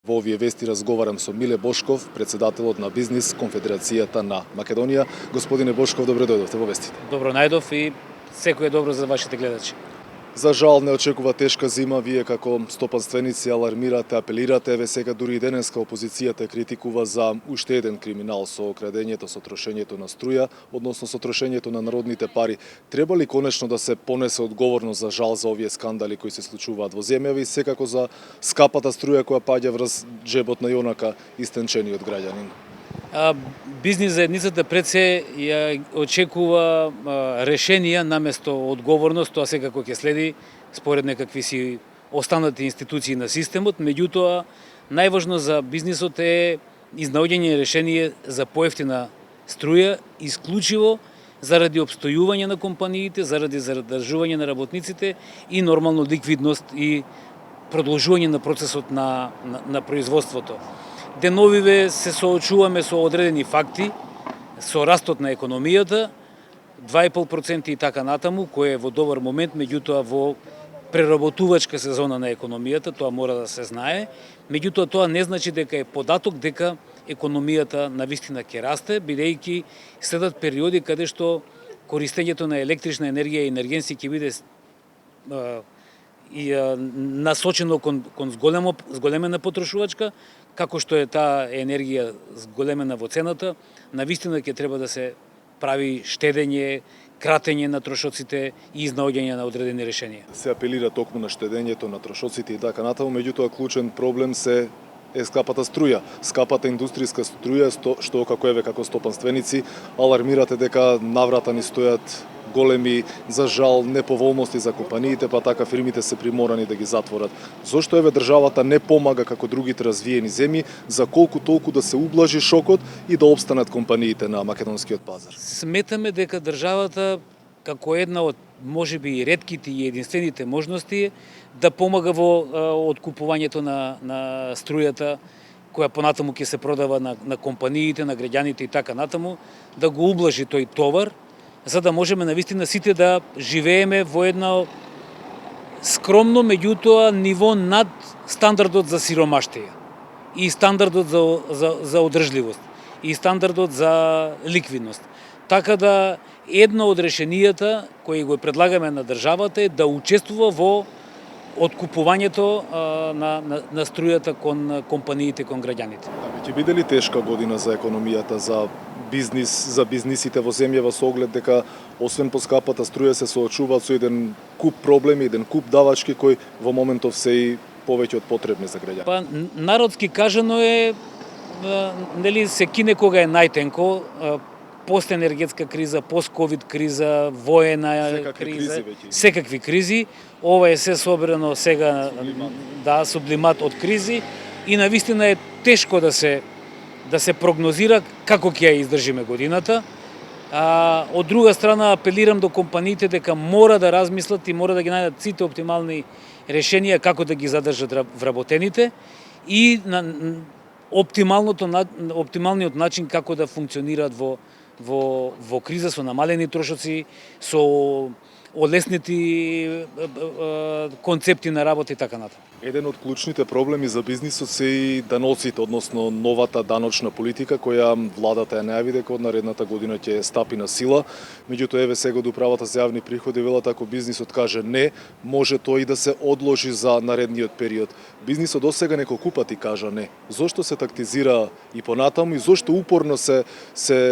Во овие вести разговарам со Миле Бошков, председателот на Бизнис Конфедерацијата на Македонија. Господине Бошков, добро дојдовте во вестите. Добро најдов и секој е добро за вашите гледачи. За жал не очекува тешка зима, вие како стопанственици алармирате, апелирате, еве сега дури и денеска опозицијата критикува за уште еден криминал со крадењето, со трошењето на струја, односно со трошењето на народните пари. Треба ли конечно да се понесе одговорност за жал за овие скандали кои се случуваат во земјава и секако за скапата струја која паѓа врз джебот на јонака истенчениот граѓанин? Бизнис заедницата пред се ја очекува решенија наместо одговорност, тоа секако ќе следи според некакви си останати институции на системот, меѓутоа најважно за бизнисот е изнаоѓање решение за поевтина струја, исклучиво заради обстојување на компаниите, заради задржување на работниците и нормално ликвидност и продолжување на процесот на производството. Деновиве се соочуваме со одредени факти, со растот на економијата, 2,5% и така натаму, кој е во добар момент, меѓутоа во преработувачка сезона на економијата, тоа мора да се знае, меѓутоа тоа не значи дека е податок дека економијата навистина ќе расте, бидејќи следат периоди каде што користењето на електрична енергија и енергенси ќе биде насочено кон зголемена потрошувачка, како што е таа енергија зголемена во цената, навистина ќе треба да се прави штедење, кратење на трошоците и изнаоѓање на одредени решенија. Се апелира токму на штедењето на трошоците и така натаму, меѓутоа клучен проблем е скапата струја, скапата индустријска струја, што како стопанственици алармирате дека наврата ни стојат големи, за жал, неповолности за компаниите, па така фирмите се приморани да ги затворат. Зошто еве државата не помага како другите развиени земји за колку толку да се ублажи шокот и да опстанат компаниите на македонскиот пазар? Сметаме дека државата како една од можеби и ретките и единствените можности да помага во откупувањето на струјата која понатаму ќе се продава на компаниите, на граѓаните и така натаму, да го ублажи тој товар, за да можеме навистина сите да живееме во едно скромно, меѓутоа ниво над стандардот за сиромаштија и стандардот за одржливост и стандардот за ликвидност. Така да едно од решенијата кои го предлагаме на државата е да учествува во откупувањето на струјата кон компаниите, кон граѓаните. Ќе биде ли тешка година за економијата, за бизнисите во земјава со оглед дека освен по скапата струја се соочуваат со еден куп проблеми, еден куп давачки кои во моментов се и повеќе од потребни за граѓаните? Па народски кажано е нели се кине кога е најтенко, постенергетска криза, постковид криза, воена криза, секакви кризи. Ова е се собрано сега сублимат од кризи и навистина е тешко да се прогнозира како ќе ја издржиме годината. Од друга страна апелирам до компаниите дека мора да размислат и мора да ги најдат сите оптимални решенија како да ги задржат вработените и на оптималниот начин како да функционираат во криза со намалени трошоци, со олеснети концепти на работа и така натаму. Еден од клучните проблеми за бизнисот се и даноците, односно новата даночна политика која владата ја најави дека од наредната година ќе стапи на сила. Меѓутоа еве сега од управата за јавни приходи велат ако бизнисот каже не, може тој и да се одложи за наредниот период. Бизнисот досега неколку пати кажа не. Зошто се тактизира и понатаму и зошто упорно се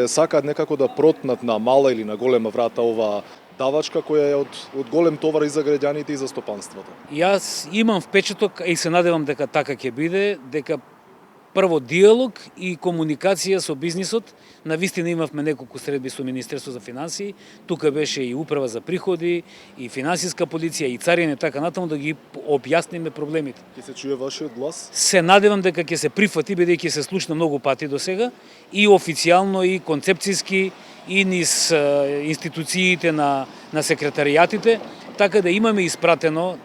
сакаат некако да протнат на мала или на голема врата оваа давачка која е од голем товар и за граѓаните и за стопанството? Јас имам впечаток и се надевам дека така ќе биде, дека прво диалог и комуникација со бизнисот. Навистина имавме неколку средби со Министерство за финансии, тука беше и управа за приходи, и финансиска полиција, и царина и така натаму да ги објасниме проблемите. Ќе се чуе вашиот глас? Се надевам дека ќе се прифати, бидејќи се случна многу пати до сега, и официјално, и концепцијски, и низ институциите на секретаријатите, така да имаме испратено,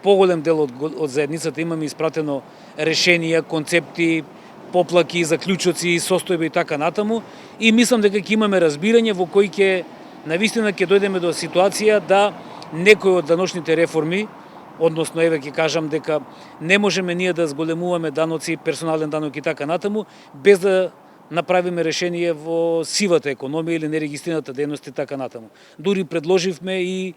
поголем дел од заедницата имаме испратено решенија, концепти, поплаки, заклучоци, состојби и така натаму, и мислам дека ќе имаме разбирање во кој ќе навистина ќе дојдеме до ситуација да некои од даночните реформи односно еве ќе кажам дека не можеме ние да зголемуваме даноци, персонален данок и така натаму, без да направиме решение во сивата економија или нерегистрираната дејност и така натаму. Дури предложивме и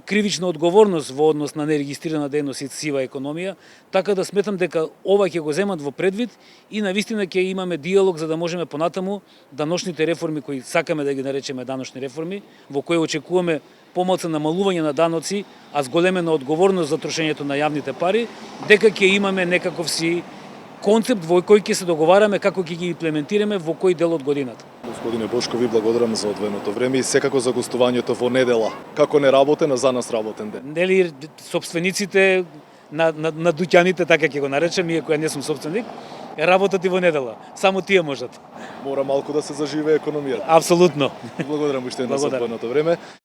кривична одговорност во однос на нерегистрирана дејност и сива економија, така да сметам дека ова ќе го земат во предвид и навистина ќе имаме диалог за да можеме понатаму даночните реформи кои сакаме да ги наречеме даночни реформи, во кои очекуваме помалку намалување на даноци, а зголемена одговорност за трошењето на јавните пари, дека ќе имаме некаков си концепт во кој ќе се договараме како ќе ги имплементираме во кој дел од годината. Господине Бошко, ви благодарам за одвоеното време и секако за гостувањето во недела. Како не работен, а за нас работен ден. Нели собствениците на дуќаните, така ќе го наречем, иако ја не сум собственик, работат и во недела. Само тие можат. Мора малку да се заживее економијата. Апсолутно. Благодарам уште еднаш за Благодарам. одвоеното време.